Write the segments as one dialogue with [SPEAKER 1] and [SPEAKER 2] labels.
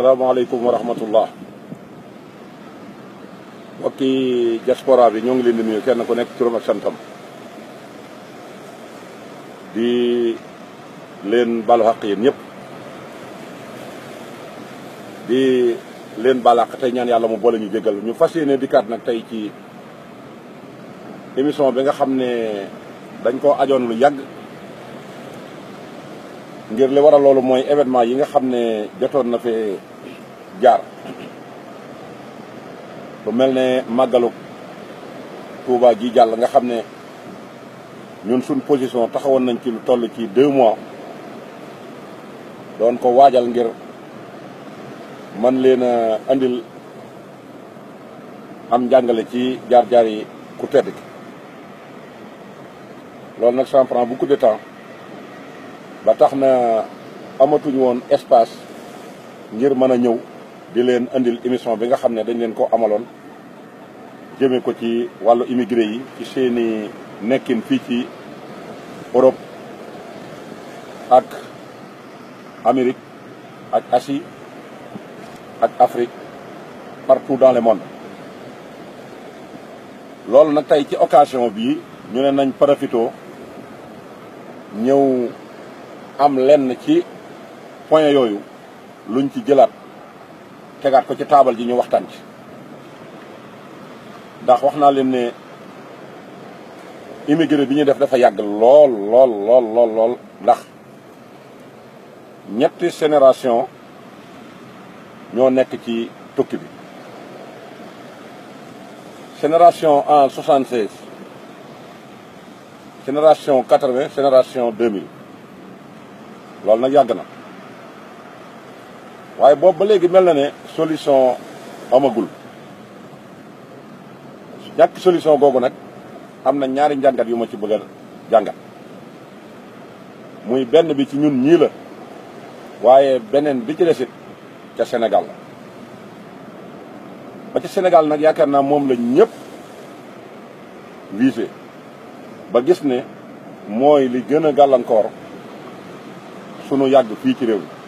[SPEAKER 1] salaamaaleykum wa rahmatullah mbokki diaspora bi ñoo ngi leen di nuyu kenn ku nekk turam ak santam di leen balu xaq yéen ñëpp di leen balaq tey ñaan yàlla mu boole ñu jégal ñu fas yéene dikkaat nag tey ci émission bi nga xam ne dañ koo ajoon lu yàgg ngir li waral loolu mooy événement yi nga xam ne jotoon na fee jaar lu mel ne màggalu Touba gi jàll nga xam ne ñun suñ position taxawoon nañ ci lu toll ci 2 mois doon ko waajal ngir man leen a andil am njàngale ci jaar-jaar yi ku tedd ki loolu nag ça prend beaucoup de temps ba tax na amatuñu woon espace ngir mën a ñëw di leen andil émission bi nga xam ne dañ leen ko amaloon jëmee ko ci wàllu immigré yi ci seeni nekkin fii ci Europe ak Amérique ak Asie ak Afrique partout dans le monde loolu nag tey ci occasion bii ñu ne nañ profito ñëw am lenn ci point yooyu luñ ci jëlaat tegaat ko ci taabal ji ñu waxtaan ci ndax wax naa leen ne immigré bi ñu def dafa yàgg lool ndax ñetti génération ñoo nekk ci tukki bi génération en 76 génération 80 génération 2000 loolu nag yàgg na waaye boobu ba léegi mel na ne solution amagul ñàkk solution googu nag am na ñaari njàngat yu ma ci bëgg a jàngat muy benn bi ci ñun ñii la waaye beneen bi ci desit ca Sénégal la ba ci Sénégal nag yaakaar naa moom la ñëpp visé ba gis ne mooy li gën a gàllankoor sunu yàgg fii ci réew mi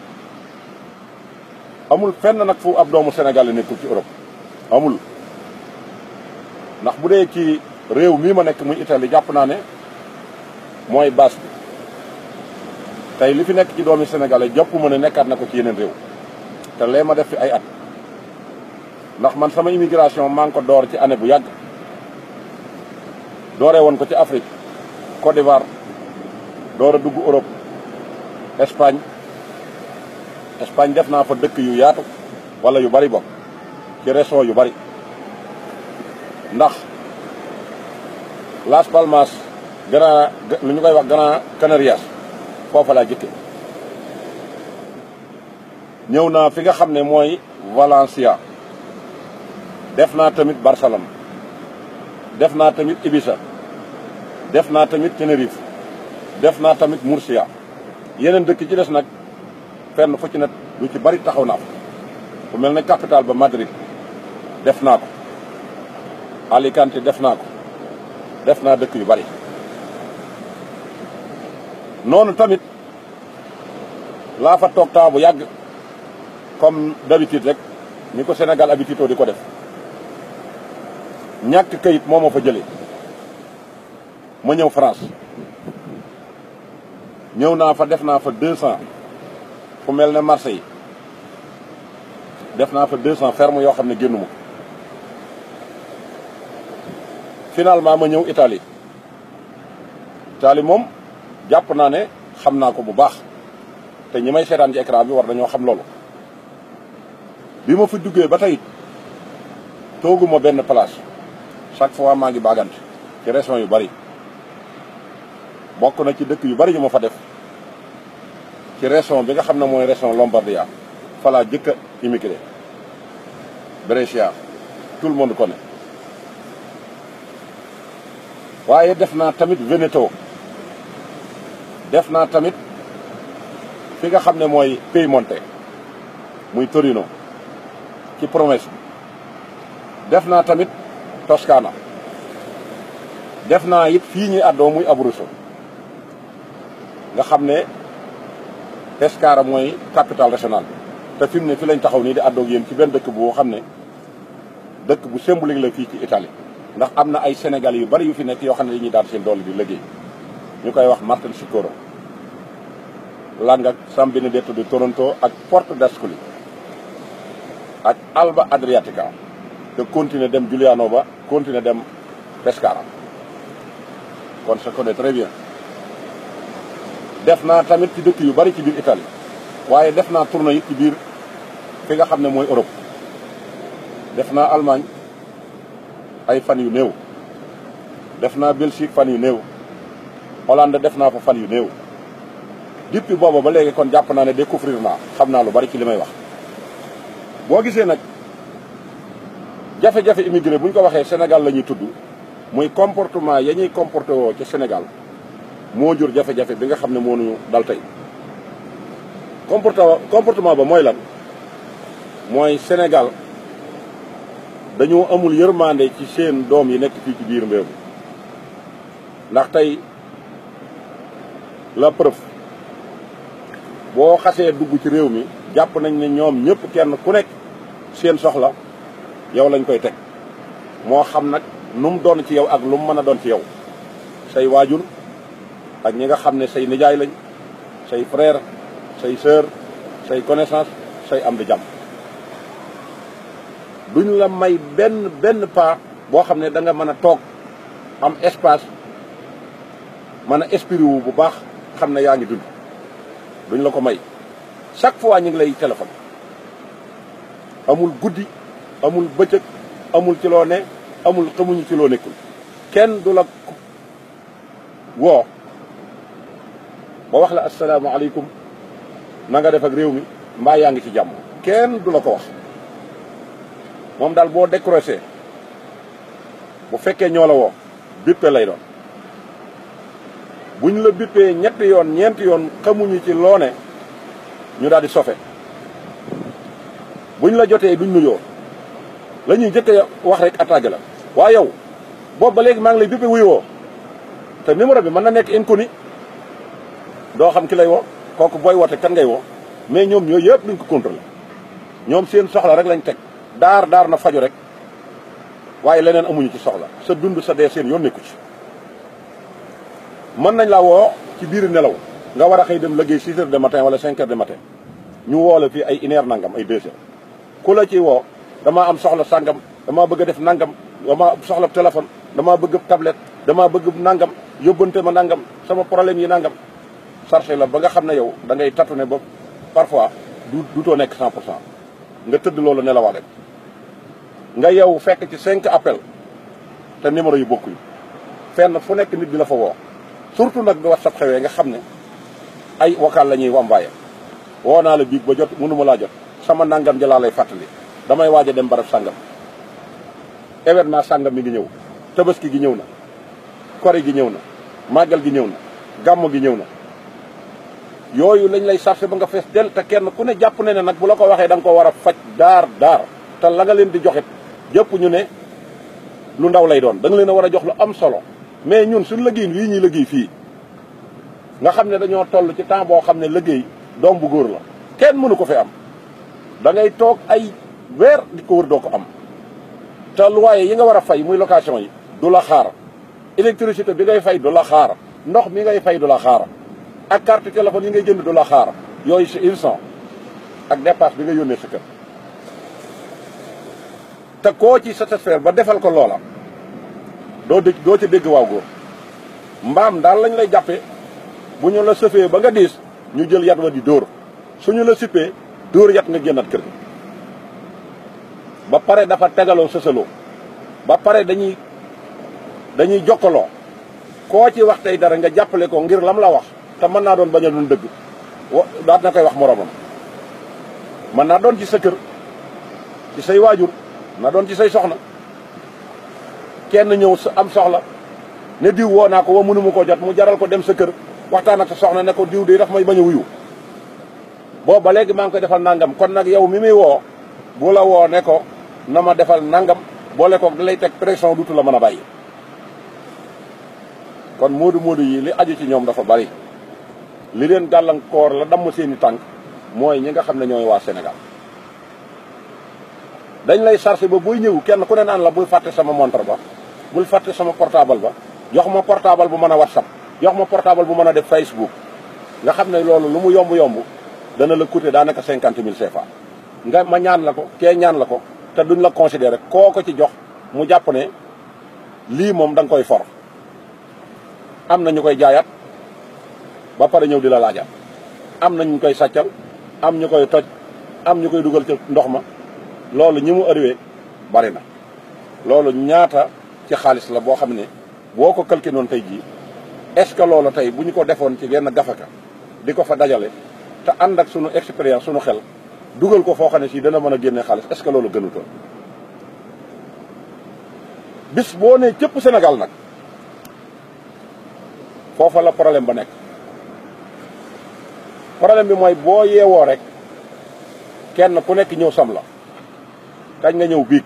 [SPEAKER 1] amul fenn nag fu ab doomu Sénégal la nekkul ci Europe amul ndax bu dee ci réew mii ma nekk muy Italie jàpp naa ne mooy base bi tey li fi nekk ci doomi sénégalais jàpp ma ne nekkaat na ko ci yeneen réew te lee ma def fi ay at ndax man sama immigration maa ngi ko door ci année bu yàgg dooree woon ko ci Afrique Côte d'Ivoire door a dugg Europe Espagne def naa fa dëkk yu yaatu wala yu bari bokk ci région yu bari ndax Las Palmas lu ñu koy wax Gran Canarias foofa laa jëkke ñëw naa fi nga xam ne mooy Valencia def naa tamit Barcelone def naa tamit Ibiza def naa tamit Tenerife def naa tamit Murcia yeneen dëkk ci des nag fenn fu ci net lu ci bari taxaw naa fa bu mel ne capitale ba Madrid def naa ko Alicante def naa ko def naa dëkk yu bari noonu tamit laa fa toog taa bu yàgg comme d'habitude rek ni ko Sénégal habitude di ko def ñàkk kayit moo ma fa jëlee ma ñëw France ñëw naa fa def naa fa 200 fu mel ne Marseille def naa fa 200 ferme yoo xam ne génnuma finalement ma ñëw Italie moom jàpp naa ne xam naa ko bu baax te ñi may seetaan ci écran bi war nañoo xam loolu bi ma fi duggee ba tey tooguma benn place chaque fois maa ngi baagante ci région yu bari bokk na ci dëkk yu bari yu ma fa def ci région bi nga xam ne mooy région Lombardia fa laa jëkk a immigré Brescia tout le monde connaît waaye def naa tamit Veneto def naa tamit fi nga xam ne mooy Piemonte muy Torino ci promesse bi def naa tamit Toscana def naa it fii ñuy àddoo muy Abruzzo nga xam ne Pescara mooy capitale régionale bi te fi mu ne fi lañ taxaw nii di àddoog yéen ci benn dëkk boo xam ne dëkk bu symbolique la fii ci Italie ndax am na ay Sénégal yu bari yu fi nekk yoo xam ne dañuy daal seen doole di liggéey ñu koy wax Martensicuro Langa ak San Benedetto di Toronto ak Porto d'Ascoli ak Alba Adriatica te continuer dem Giulianova continuer dem Pescara kon je connais très bien. def naa tamit ci dëkk yu bari ci biir Italie waaye def naa tournée yi ci biir fi nga xam ne mooy Europe def naa Allemagne ay fan yu néew def naa Belgique fan yu néew Hollande def naa fa fan yu néew depuis booba ba léegi kon jàpp naa ne découvrir naa xam naa lu bari ci li may wax. boo gisee nag jafe-jafe immigré bu ñu ko waxee Sénégal la ñuy tudd muy comportement ya ñuy comporté woo ci Sénégal moo jur jafe-jafe bi nga xam ne moo ñu dal tey. comportement ba mooy lan mooy Sénégal dañoo amul yërmande ci seen doom yi nekk fii ci biir réew mi ndax tey la preuve boo xasee dugg ci réew mi jàpp nañ ne ñoom ñëpp kenn ku nekk seen soxla yow lañ koy teg moo xam nag nu mu doon ci yow ak lu mu mën a doon ci yow say waajur ak ñi nga xam ne say nijaay lañ say frère say sœur say connaissance say am di jàmm duñ la may benn pas boo xam ne da nga mën a toog am espace mën a esprit wu bu baax xam ne yaa ngi dund duñ la ko may chaque fois ñu ngi lay téléphone amul guddi amul bëccëg amul ci loo ne amul xamuñu ci loo nekkul kenn du la woo ba wax la asalaamaaleykum na nga def ak réew mi mbaa yaa ngi ci jàmm kenn du la ko wax moom daal boo décroché bu fekkee ñoo la woo bippe lay doon buñ la bippee ñetti yoon ñeenti yoon xamuñu ci loo ne ñu daal di sofe buñ la jotee duñ nuyoo la ñuy jëkk wax rek attaqué la waaye yow boobu ba léegi maa ngi lay bippe wuyoo te numéro bi mën na nekk inconnu doo xam ki lay woo kooku booy woote kan ngay woo mais ñoom ñooyu yëpp duñ ko contrôlé ñoom seen soxla rek lañ teg daar na faju rek waaye leneen amuñu ci soxla sa dund sa dee seen yoon nekku ci mën nañ la woo ci biir nelaw nga war a xëy dem liggéey 6 heures de matin wala 5 heures de matin ñu woo la fii ay 1 heure nangam ay 2 heures ku la ci woo damaa am soxla sàngam damaa bëgg a def nangam damaa soxla téléphone damaa bëgg tablette damaa bëgg nangam yóbbante ma nangam sama problème yi nangam chargé la ba nga xam ne yow da ngay tâtonner ba parfois duutoo nekk 100 pour cent nga tëdd loolu nelawaale nga yow fekk ci 5 appel te numéro yu bokkuñu fenn fu nekk nit di la fa woo surtout nag bi WhatsApp xewee nga xam ne ay vocal la ñuy envoyé woo naa la biig ba jot mënuma laa jot sama nangam ja laa lay fàttali damay waaj a dem barab sàngam événement sàngam mi ngi ñëw tabaski gi ñëw na kori gi ñëw na màggal gi ñëw na gàmmo gi ñëw na yooyu lañ lay chargé ba nga fees del te kenn ku ne jàpp ne nag bu la ko waxee da nga ko war a faj daar te la nga leen di joxit jëpp ñu ne lu ndaw lay doon da nga leen a war a jox lu am solo mais ñun suñu liggéey lii ñuy liggéey fii nga xam ne dañoo toll ci temps boo xam ne liggéey doom bu góor la kenn mënu ko fi am da ngay toog ay weer di ko wër doo ko am te loyer yi nga war a fay muy location yi du la xaar électricité bi ngay fay du la xaar ndox mi ngay fay du la xaar ak carte téléphone yi ngay jënd du la xaar yooyu c'est urgent ak dépasse bi nga yónnee sa kër te koo ci satisfaire ba defal ko loola doo ca dégg waaw góor mbaam daal lañ lay jàppe bu ñu la sëfee ba nga diis ñu jël yat wa di dóor suñu la sippee dóor yat nga génnaat kër gi ba pare dafa tegaloo sësaloo ba pare dañuy jokkaloo koo ci wax tey dara nga jàppale ko ngir lam la wax te mën naa doon bañ a doon dëgg daat na koy wax moromam mën naa doon ci sa kër ci say waajur na doon ci say soxna kenn ñëw am soxla ne diw woo naa ko wa mënuma koo jot mu jaral ko dem sa kër waxtaan ak sa soxna ne ko diw de daf may bañ a wuyu boobu ba léegi maa ngi koy defal nangam kon nag yow mi muy woo bu la woo ne ko na ma defal nangam boole ko da lay teg pression duutu la mën a bàyyi kon moodu yi li aju ci ñoom dafa bari li leen gàllankoor la damm seeni tànk mooy ñi nga xam ne ñooy waa Sénégal dañ lay chargé ba booy ñëw kenn ku ne naan la bul fàtte sama montre ba bul fàtte sama portable ba jox ma portable bu mën a WhatsApp jox ma portable bu mën a def Facebook nga xam ne loolu lu mu yomb dana la coûter daanaka 50 000 CFA nga ma ñaan la ko kee ñaan la ko te duñ la considéré koo ko ci jox mu jàpp ne lii moom da nga koy for am na ñu koy jaayaat ba pare ñëw di la laajaat am na ñu koy sàccal am ñu koy toj am ñu koy dugal ci ndox ma loolu ñi mu arrivé bari na loolu ñaata ci xaalis la boo xam ne boo ko calculé noonu tey jii est-ce que loolu tey bu ñu ko defoon ci genn gafaka di ko fa dajale te ànd ak sunu expérience sunu xel dugal ko foo xam ne si dana mën a génne xaalis est-ce que loolu gënutoon bis boo nee cëpp Sénégal nag foofa la problème ba nekk problème bi mooy boo yeewoo rek kenn ku nekk ñëw sam la kañ nga ñëw biig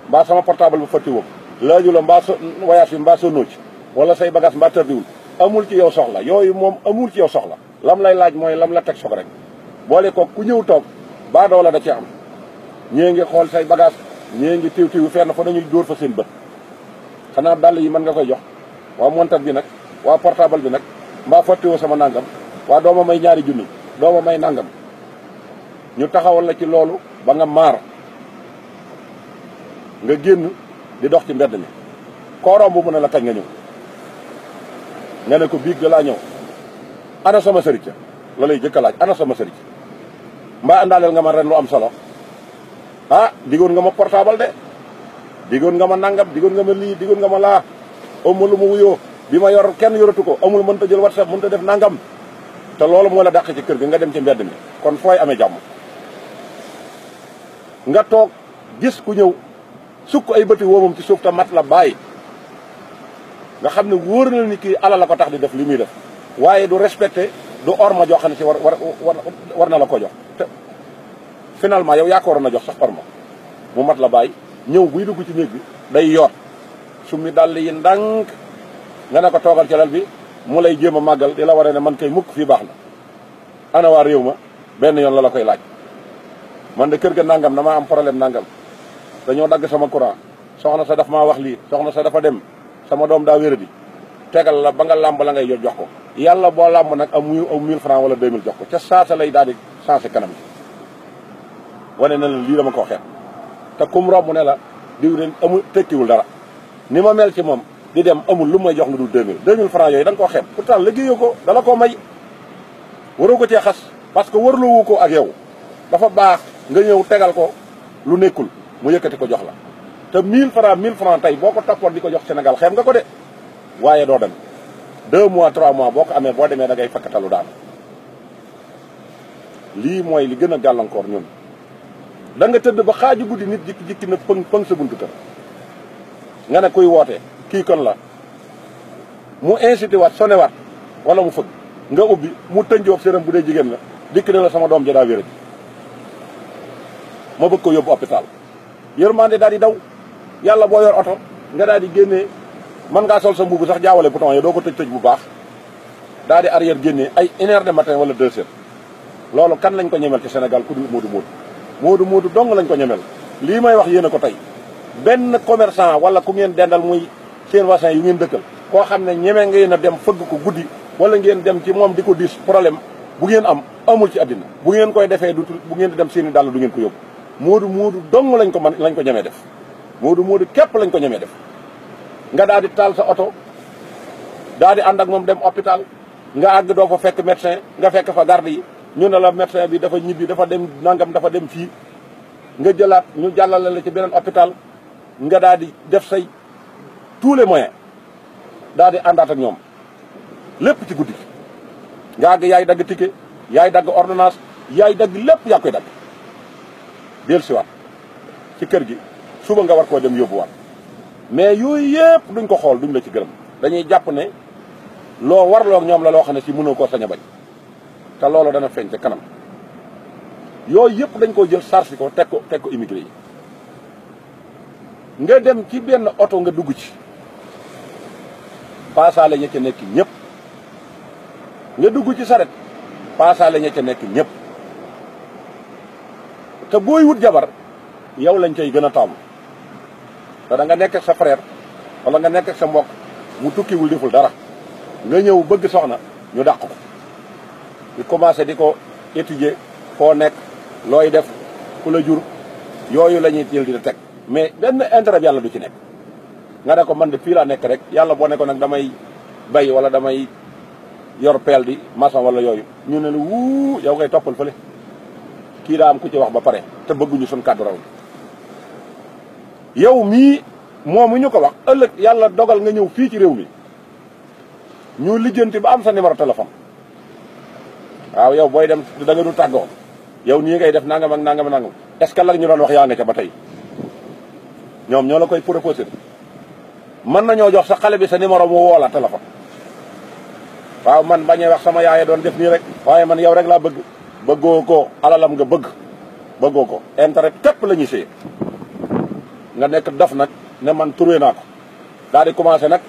[SPEAKER 1] mbaa sama portable bu fatti woo laaju la mbaa so voyage bi mbaa sonnoo ci wala say bagage mbaa tërdiwul amul ci yow soxla yooyu moom amul ci yow soxla lam lay laaj mooy lam la teg soog rek boole ko ku ñëw toog baa doola da ci am ñée ngi xool say bagage ñée ngi tiw fenn fa dañuy dóor fa seen bët xanaa dàll yi mën nga koy jox waa montar bi nag waa portable bi nag mbaa fàttewoo sama nangam waa dooma may ñaari junni dooma may nangam ñu taxawal la ci loolu ba nga maar nga génn di dox ci mbedd mi koo romb mu ne la kañ nga ñëw nga ne ko biig da laa ñëw ana sama sëriñ la lay jëkk a laaj ana sama sëriñ mbaa àndaaleel nga ma ren lu am solo ah digoon nga ma portable de digoon nga ma nangam digoon nga ma lii digoon nga ma laa amul lu ma wuyoo bi ma yor kenn yoratu ko amul mënta jël WhatsApp mënta def nangam te loolu moo la dàq ci kër gi nga dem ci mbedd mi kon fooy amee jàmm nga toog gis ku ñëw sukk ay bëti woomam ci suuf te mat la bàyyi nga xam ne wóor na ni kii ala la ko tax di def li muy def waaye du respecté du orma joo xam ne si war na la ko jox te finalement yow yaa ko waroon a jox sax orma mu mat la bàyyi ñëw buy dugg ci néeg bi day yoot su mi dàll yi ndànk nga ne ko toogal ci lal bi mu lay jéem a màggal di la waree ne man kay mukk fii baax na ana waa réew ma benn yoon la koy laaj man de kër ga nangam damaa am problème nangam dañoo dagg sama courant soxna sa daf maa wax lii soxna sa dafa dem sama doom daa wéradi tegal la ba nga làmb la ngay jox ko yàlla boo làmb nag am 1000 francs wala 2000 jox ko ca saasa lay daal di sensé kanam gi wane na la lii dama ko xeet te kum romb ne la diw de amul tekkiwul dara ni ma mel ci moom di dem amul lu may jox lu dul 2000 francs yooyu da nga koo xeet pourtant liggéeyoo ko dala koo may waroo ko cee xas parce que warloowu ko ak yow dafa baax nga ñëw tegal ko lu nekkul mu yëkkati ko jox la te 1000 francs tey boo ko toppoon di ko jox Sénégal xeeb nga ko de waaye doo dem 2 mois 3 mois boo ko amee boo demee da ngay fakkatalu daal lii mooy li gën a gàllankoor ñun da nga tëdd ba xaaju guddi nit jikki na pëng sa buntu kër nga ne kuy woote kii kon la mu incité waat soné waat wala mu fëgg nga ubbi mu tënjoob séram bu dee jigéen la dikk ne la sama doom ja daa wéra ji ma bëgg ko yóbbu hôpital yërmande daal di daw yàlla boo yor oto nga daal di génnee mën ngaa sol sa mbubu sax jaawale bouton yi doo ko tëj bu baax daal di arrière génnee ay 1h du matin wala 2h loolu kan lañ ko ñemel ci Sénégal ku dul Moodu dong lañ ko ñemel lii may wax yéen a ko tey benn commerçant wala ku ngeen dendal muy seen voisin yu ngeen dëkkal koo xam ne ñeme ngeen a dem fëgg ko guddi wala ngeen dem ci moom di ko diis problème bu ngeen am amul ci àddina bu ngeen koy defee du bu ngeen di dem seeni dàll du ngeen ko yóbbu Moodu dong lañ ko ñemee def Moodu képp lañ ko ñemee def nga daal di taal sa oto daal di ànd ak moom dem hôpital nga àgg doo fa fekk médecin nga fekk fa garde yi ñu ne la médecin bi dafa ñibbi dafa dem nangam dafa dem fii nga jëlaat ñu jàllale la ci beneen hôpital nga daal di def say tous les moyens daal di àndaat ak ñoom lépp ci guddi nga àgg yaay dagg ticket yaay dagg ordonnance yaay dagg lépp yaa koy dagg del siwaat ci kër gi suba nga war koo dem yóbbuwaat mais yooyu yëpp duñ ko xool duñ la ci gërëm dañuy jàpp ne loo warloo ak ñoom la loo xam ne si mënoo koo sañ a bañ te loolu dana feeñ te kanam yooyu yëpp dañ koo jël charge ko teg ko immigré yi nga dem ci benn oto nga dugg ci paasaale ña ca nekk ñëpp nga dugg ci saret paasaale ña ca nekk ñëpp te booy wut jabar yow lañ cay gën a taamu te da nga nekk ak sa frère wala nga nekk ak sa mbokk mu tukkiwul deful dara nga ñëw bëgg soxna ñu dàq ko di commencé di ko étudier foo nekk looy def ku la jur yooyu la ñuy jël di teg mais benn intérêt bi yàlla du ci nekk nga ne ko man de fii laa nekk rek yàlla boo ne ko nag damay bay wala damay yor peel di maçon wala yooyu ñu ne la wuu yow ngay toppal fële kii daa am ku ci wax ba pare te bëgguñu suñ kàddu raw yow mii moomu ñu ko wax ëllëg yàlla dogal nga ñëw fii ci réew mi ñu lijjanti ba am sa numéro téléphone waaw yow booy dem da nga du tàggoo yow nii ngay def nangam ak nangam ak nangam est-ce que la ñu doon wax yaa nga ca ba tey ñoom ñoo la koy proposé mën nañoo jox sa xale bi sa numéro mu woo la téléphone waaw man bañee wax sama yaay doon def nii rek waaye man yow rek laa bëgg bëggoo ko alalam nga bëggoo ko intérêt képp la ñuy séye nga nekk dof nag ne man trouvé naa ko daal di commencé nag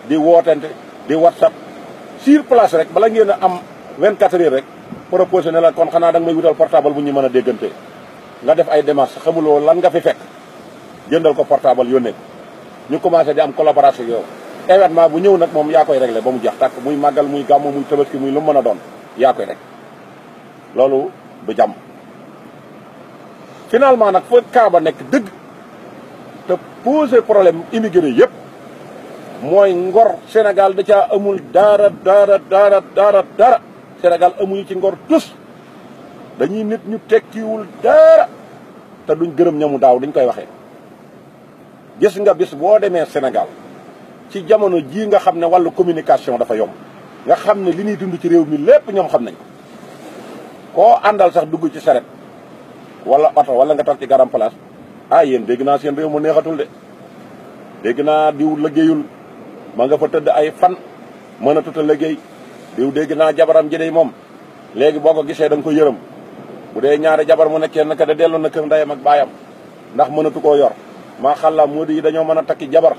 [SPEAKER 1] di wootente di whatsapp sur place rek bala ngeen a am 24 heures rek proposé ne la kon xanaa da nga may wutal portable bu ñu mën a déggante nga def ay démarches xamuloo lan nga fi fekk jëndal ko portable yónnee ko ñu commencé di am collaboration yow événement bu ñëw nag moom yaa koy réglé ba mu jeex tàkk muy màggal muy gàmmu muy tabaski muy lu mu mën a doon yaa koy rek loolu du jàmm finalement nag fa kaaba nekk dëgg te posé problème immigré yëpp mooy ngor Sénégal da caa amul dara Sénégal amuñu ci ngor tus dañuy nit ñu tekkiwul dara te duñ gërëm ñamu daaw dañ koy waxee gis nga bis boo demee Sénégal ci jamono jii nga xam ne wàllu communication dafa yomb nga xam ne li ñuy dund ci réew mi lépp ñoom xam nañ koo àndal sax dugg ci saret wala oto wala nga toog ci garam place ah yéen dégg naa seen réew mu neexatul de dégg naa diw liggéeyul ma nga fa tëdd ay fan mën a tuta liggéey diw dégg naa jabaram ji dey moom léegi boo ko gisee da nga ko yërëm bu dee ñaari jabar mu nekkee naka da dellu na kër ndeyam ak baayam ndax mënatu koo yor maa xalla moo di dañoo mën a takki jabar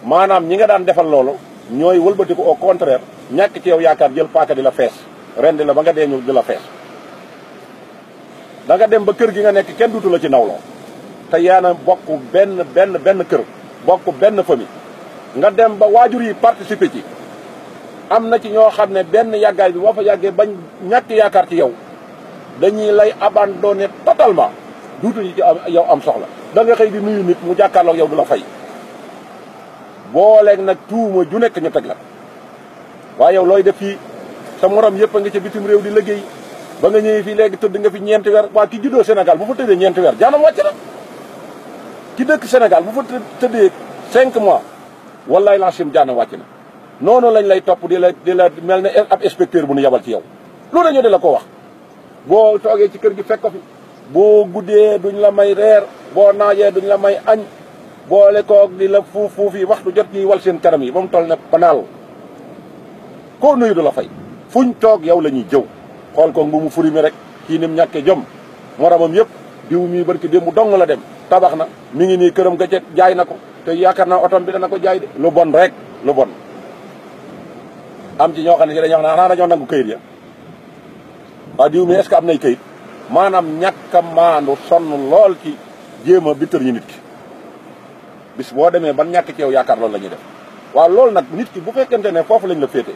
[SPEAKER 1] maanaam ñi nga daan defal loolu ñooy wëlbati ko au contraire ñàkk ci yow yaakaar jël paaka di la fees rendi la ba nga dee ñu di la fees da nga dem ba kër gi nga nekk kenn dutu la ci nawloo te yaana bokk benn kër bokk benn famille nga dem ba waajur yi participer ci am na ci ñoo xam ne benn yàggaay bi boo fa yàggee bañ ñàkk yaakaar ci yow dañuy lay abandonné totalement duutuñu ci yow am soxla da nga xëy di nuyu nit mu jàkkaarloog yow du la fay booleeg nag tuuma ju nekk ñu teg la waaye yow looy def fii sa morom yëpp a nga ca bitim réew di liggéey ba nga ñëwee fii léegi tëdd nga fi ñeenti weer waa ki juddoo Sénégal bu fa tëddee ñeenti weer jaanam wàcc na ki dëkk Sénégal bu fa tëddee 5 mois wallaay lancim jaanam wàcc na noonu lañ lay topp di la mel ne ab inspecteur bu nu yabal ci yow lu dañu di la ko wax boo toogee ci kër gi fekk ko fi boo guddee duñ la may reer boo naajee duñ la may añ boole koog di la fuuf yi waxtu jot ñuy wal seen kanam yi ba mu toll ne banaal koo nuyu du la fay fuñ toog yow la ñuy jëw xool ko mbu mu furi mi rek kii nim ñàkkee jom moromam yëpp diw mii barki démb dong la dem tabax na mi ngi nii këram ga jaay na ko te yaakaar naa otom bi dana ko jaay de lu bon rek lu bon am ci ñoo xam ne si dañoo wax ne xanaa dañoo nangu këyit ya waa diw mi est-ce que am nay këyit maanaam ñàkk a maandu sonn lool ci jéem a bitër ñi nit ki bis boo demee ban ñàkk ci yow yaakaar loolu la ñuy def waaw loolu nag nit ki bu fekkente ne foofu lañ la féete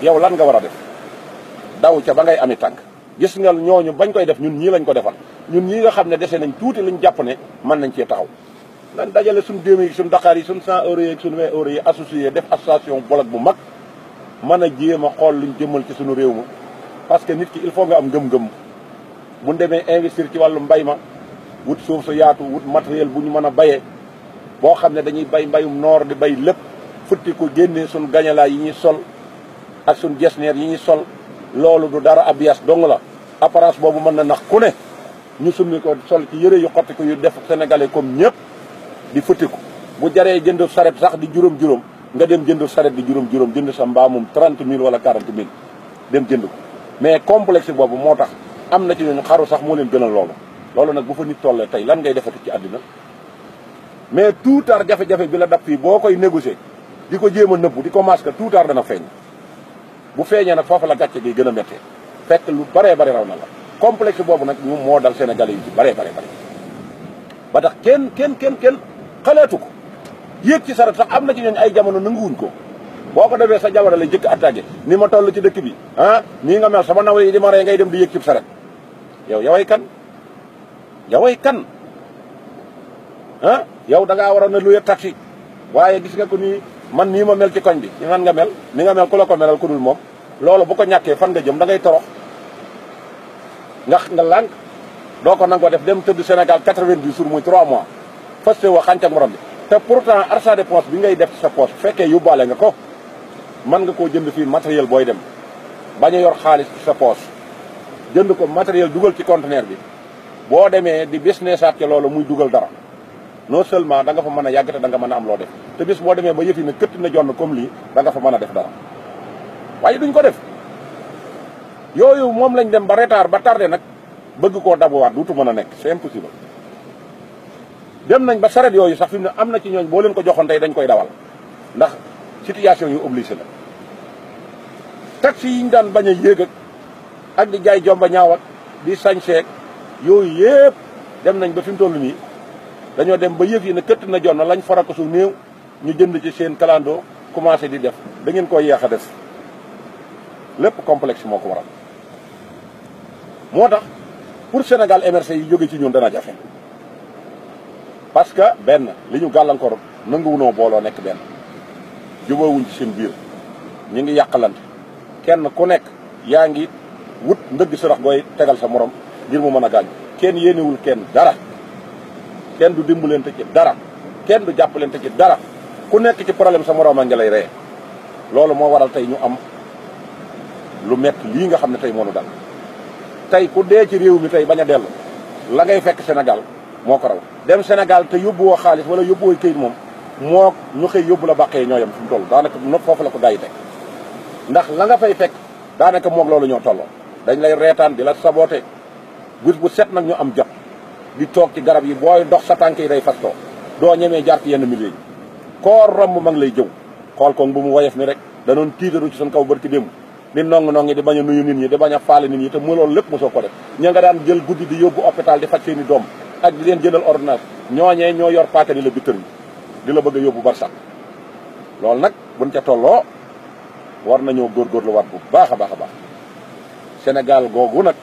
[SPEAKER 1] yow lan nga war a def daw ca ba ngay ami tànk gis nga ñooñu bañ koy def ñun ñii lañ ko defal ñun ñii nga xam ne dese nañ tuuti lañ jàpp ne mën nañ cee taxaw lan dajale suñ déeme yi suñ Dakar yi suñ 100 euros yi suñ 20 euros yi associé def association bolog bu mag mën a jéem a xool luñ jëmmal ci suñu réew ma parce que nit ki il faut nga am ngëm-ngëm bu demee investir ci wàllu mbay ma wut suuf su yaatu wut matériel bu ñu mën a bayee boo xam ne dañuy bay mbayum noor di bay lépp futti ko génnee suñ gañalaay yi ñuy sol ak suñ jesneer yi ñuy sol loolu du dara abias dong la apparence boobu mën na nax ku ne ñu summi ko sol ci yëre yu xotti ko yu def sénégalais comme ñëpp di futti ko bu jaree jënd saret sax di juróom-juróom nga dem jënd saret di juróom-juróom jënd sa mbaamum 30 000 wala 40 000 dem jënd ko mais complexe boobu moo tax am na ci ñooñu xaru sax moo leen gënal loolu nag bu fa nit tollee tey lan ngay defati ci àddina mais tout tard jafe-jafe bi la dab fii boo koy négocier di ko jéem a nëbbu di ko masque tout tard dana feeñ bu feeñee nag foofu la gàcce gi gën a méttee fekk lu baree bari raw na la complexe boobu nag ñu moo dal Sénégalais yi ci baree bare ba tax kenn xalaatu ko yéeg ci saret sax am na ci ñooñ ay jamono nanguwuñ ko boo ko defee sa jabar lay jëkk attaqué ni ma toll ci dëkk bi nii nga mel sama nawle yi di ma rey ngay dem di yéeg ci saret yow yaway kan yow da ngaa waroon a luye taxi waaye gis nga ko nii man nii ma mel ci koñ bi ni man nga mel ni nga mel ku la ko melal ku dul moom loolu bu ko ñàkkee fan nga jëm da ngay torox nga lànk doo ko nangoo def dem tëdd Sénégal 90 jours muy 3 mois faste wa xànc ak morom bi te pourtant argent de poche bi ngay def ci sa poche fekkee yóbbaale nga ko mën nga koo jënd fii matériel booy dem bañ a yor xaalis ci sa poche jënd ko matériel dugal ci conteneur bi boo demee di businessaat ci loolu muy dugal dara non seulement da nga fa mën a yàgg te da nga mën a am loo def te bis boo demee ba yëf yi ne këtt na jonn comme lii da nga fa mën a def dara waaye duñ ko def yooyu moom lañ dem ba retard ba tardé nag bëgg koo dabuwaat duutu mën a nekk c'est impossible dem nañ ba saret yooyu sax fi mu ne am na ci ñooñ boo leen ko joxoon tey dañ koy dawal ndax situation yu obligé la taxi yi ñu daan bañ a yéeg ak di jaay jomba ñaaw ak di sañseeg yooyu yëpp dem nañ ba fi mu toll nii dañoo dem ba yëf yi ne këtt na jonn lañ farako su néew ñu jënd ci seen kalandoo commencé di def da ngeen koy yéex a def lépp complexe moo ko waral moo tax pour Sénégal émergé yi jóge ci ñun dana jafe parce que benn li ñu gàllankoor nanguwunoo booloo nekk benn jubóowuñ ci seen biir ñu ngi yàqalante kenn ku nekk yaa ngi wut ndëgg sarax gooy tegal sa morom ngir mu mën a gaañ kenn yéenewul kenn dara kenn du dimbalante ci dara kenn du jàppalante ci dara ku nekk ci problème sa morom a ngi lay ree loolu moo waral tey ñu am lu metti lii nga xam ne tey moo nu dal tey ku dee ci réew mi tey bañ a dellu la ngay fekk Sénégal moo ko raw dem Sénégal te yóbbuwoo xaalis wala yóbbuwoo këyit moom moo ñu xëy yóbbu la bàqee ñoo yem fi mu toll daanaka foofu la ko gaa yi teg ndax la nga fay fekk daanaka moom loolu ñoo tolloo dañ lay reetaan di la saboté bés bu set nag ñu am jot di toog ci garab yi booy dox sa tànk yi day fastoo doo ñemee jaar ci yenn milieu yi koo romb ma ngi lay jëw xool ko bu mu woyef ni rek danoon tiitaru ci suñ kaw bërki démb di nongi di bañ a nuyu nit ñi di bañ a faale nit ñi te mu loolu lépp mosoo ko def ña nga daan jël guddi di yóbbu hôpital di faj seeni doom ak di leen jëndal ordonnance ñooñee ñoo yor paaka di la bittër yi di la bëgg a yóbbu barsax loolu nag buñ ca tolloo war nañoo góorgóorlu waat bu baax a baax a baax Sénégal googu nag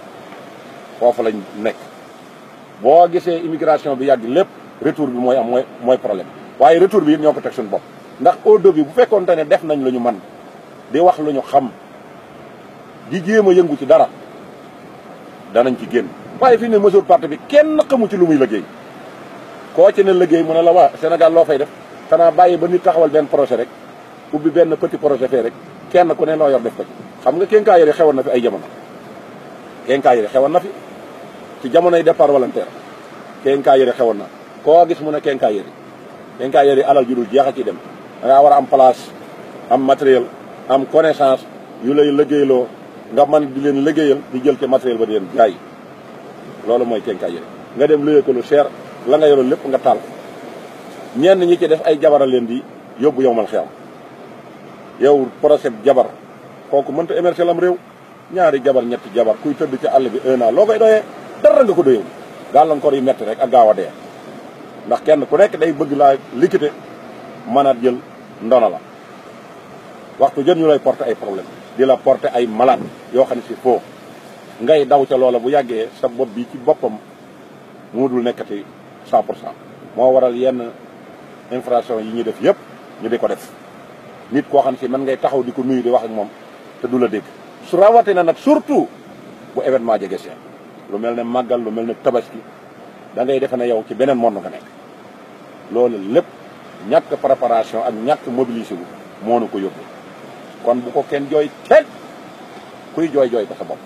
[SPEAKER 1] foofu lañ nekk boo gisee immigration bi yàgg lépp retour bi mooy am mooy problème waaye retour bi it ñoo ko teg suñu bopp ndax au début bu fekkoonte ne def nañ lu ñu man di wax lu ñu xam di jéem a yëngu ci dara danañ ci génn waaye fii ne mesure parti bi kenn xamu ci lu muy liggéey koo ci ne liggéey mu ne la waa Sénégal loo fay def xanaa bàyyi ba nit taxawal benn projet rek ubbi benn petit projet fee rek kenn ku ne loo yor def ko ci xam nga quincaillerie xewoon na fi ay jamono quincaillerie xewoon na fi ci jamonoy départ volontaire quincaillerie xewoon na koo gis mu ne quincaillerie alal ju dul jeex a ciy dem da ngaa war a am place am matériel am connaissance yu lay liggéeyloo nga mën di leen liggéeyal di jël ci matériel ba di leen jaay loolu mooy quincaillerie nga dem luyee ko lu cher la nga yoroon lépp nga taal ñenn ñi ci def ay jabara leen di yóbbu yow mal xiyam yow projet jabar kooku mënta émerger lam réew ñaari jabar ñetti jabar kuy tëdd ci àll bi 1 an loo koy doyee dara nga ko doyewu gàllankoor yu metti rek ak gaaw a dee ndax kenn ku nekk day bëgg laa liquide mën a jël ndona la waxtu jën ñu lay porter ay problème di la porter ay malade yoo xam ne si foo ngay daw ca loola bu yàggee sa bopp bi ci boppam mu dul nekkati 100 pour cent moo waral yenn infraction yi ñuy def yëpp ñu di ko def nit koo xam ne si man ngay taxaw di ko nuyu di wax ak moom te du la dégg su rawatina nag surtout bu événement jege seen lu mel ne màggal lu mel ne tabaski da ngay defe ne yow ci beneen monde nga nekk loolu lépp ñàkk préparation ak ñàkk mobilisé wu moo nu ko yóbbu kon bu ko kenn jooy kenn kuy jooy ko sa bopp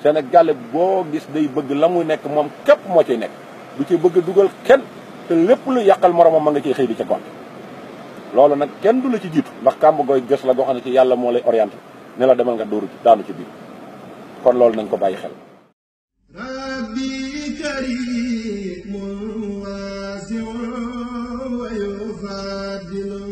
[SPEAKER 1] Sénégal boo gis day bëgg la muy nekk moom képp moo ciy nekk du ci bëgg dugal kenn te lépp lu yàqal moromam ma nga ciy xëy di ca compte loolu nag kenn du la ci jiitu ndax kàmb gooy gës la goo xam ne ci yàlla moo lay orienté ne la demal nga dóoru ci daanu ci biir kon loolu nañ ko bàyyi xel
[SPEAKER 2] rabbi karimun wasi'un wa yufadilu